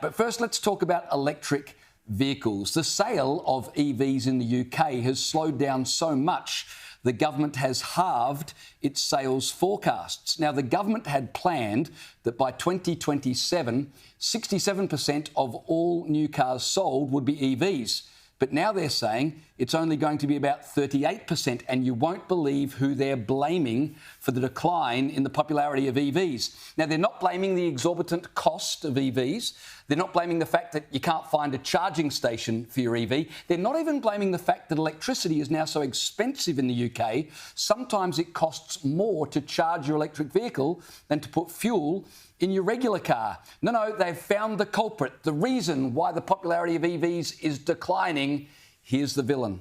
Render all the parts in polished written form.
But first, let's talk about electric vehicles. The sale of EVs in the UK has slowed down so much the government has halved its sales forecasts. Now, the government had planned that by 2027, 67% of all new cars sold would be EVs. But now they're saying it's only going to be about 38%, and you won't believe who they're blaming for the decline in the popularity of EVs. Now, they're not blaming the exorbitant cost of EVs. They're not blaming the fact that you can't find a charging station for your EV. They're not even blaming the fact that electricity is now so expensive in the UK, sometimes it costs more to charge your electric vehicle than to put fuel in your regular car. No, they've found the culprit, the reason why the popularity of EVs is declining. Here's the villain.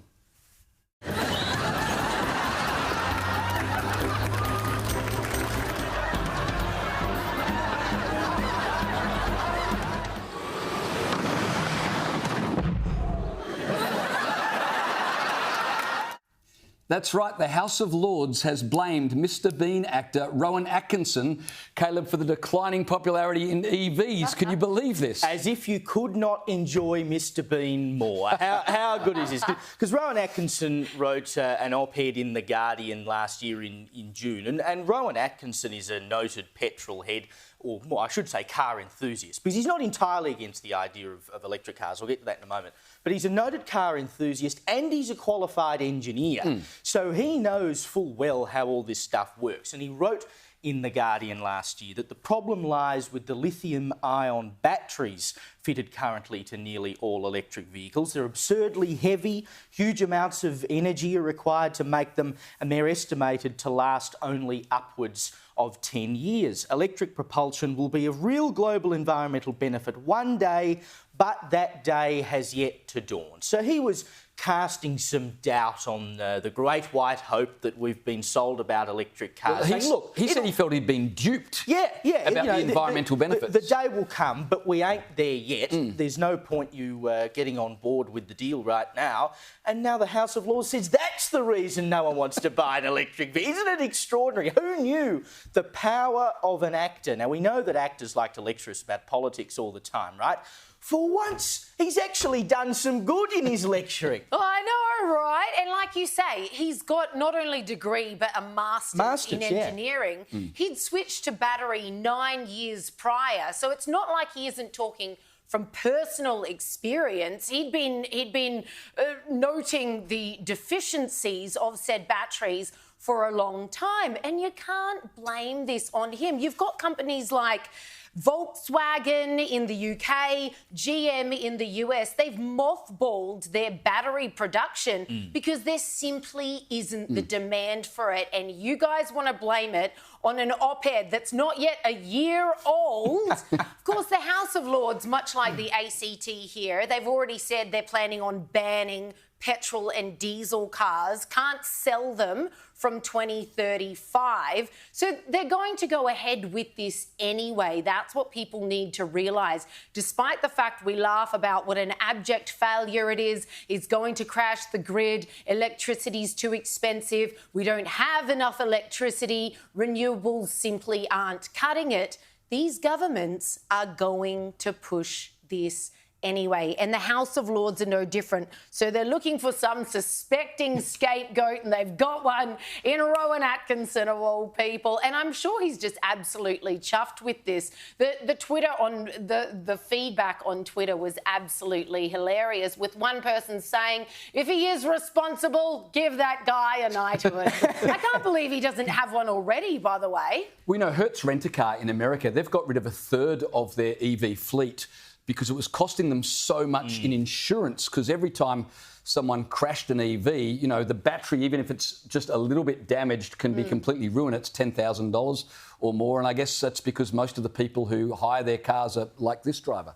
That's right, the House of Lords has blamed Mr Bean actor Rowan Atkinson, Caleb, for the declining popularity in EVs. Can you believe this? As if you could not enjoy Mr Bean more. How good is this? Because Rowan Atkinson wrote an op-ed in The Guardian last year in June, and Rowan Atkinson is a noted petrol head, or more, I should say car enthusiast, because he's not entirely against the idea of electric cars. I'll get to that in a moment. But he's a noted car enthusiast and he's a qualified engineer. So he knows full well how all this stuff works. And he wrote in The Guardian last year that the problem lies with the lithium-ion batteries fitted currently to nearly all electric vehicles. They're absurdly heavy, huge amounts of energy are required to make them, and they're estimated to last only upwards of 10 years. Electric propulsion will be of real global environmental benefit one day, but that day has yet to dawn. So he was casting some doubt on the great white hope that we've been sold about electric cars. Well, he said he felt he'd been duped about the environmental benefits. The day will come, but we ain't there yet. There's no point you getting on board with the deal right now. And now the House of Lords says that's the reason no one wants to buy an electric vehicle. Isn't it extraordinary? Who knew the power of an actor? Now, we know that actors like to lecture us about politics all the time, right? For once, he's actually done some good in his lecturing. I know, right? And like you say, he's got not only a degree, but a master's in engineering. Yeah. He'd switched to battery 9 years prior, so it's not like he isn't talking from personal experience. He'd been noting the deficiencies of said batteries for a long time, and you can't blame this on him. You've got companies like Volkswagen in the UK, GM in the US, they've mothballed their battery production because there simply isn't the demand for it. And you guys want to blame it on an op-ed that's not yet a year old. Of course, the House of Lords, much like the ACT here, they've already said they're planning on banning petrol and diesel cars, can't sell them from 2035. So they're going to go ahead with this anyway. That's what people need to realise. Despite the fact we laugh about what an abject failure it is, it's going to crash the grid, electricity's too expensive, we don't have enough electricity, renewables simply aren't cutting it. These governments are going to push this anyway, and the House of Lords are no different. So they're looking for some suspecting scapegoat, and they've got one in Rowan Atkinson, of all people. And I'm sure he's just absolutely chuffed with this. The Twitter on the feedback on Twitter was absolutely hilarious, with one person saying, if he is responsible, give that guy a knighthood. I can't believe he doesn't have one already, by the way. We know Hertz Rent-A-Car in America, they've got rid of a third of their EV fleet because it was costing them so much in insurance, because every time someone crashed an EV, you know, the battery, even if it's just a little bit damaged, can be completely ruined. It's $10,000 or more. And I guess that's because most of the people who hire their cars are like this driver.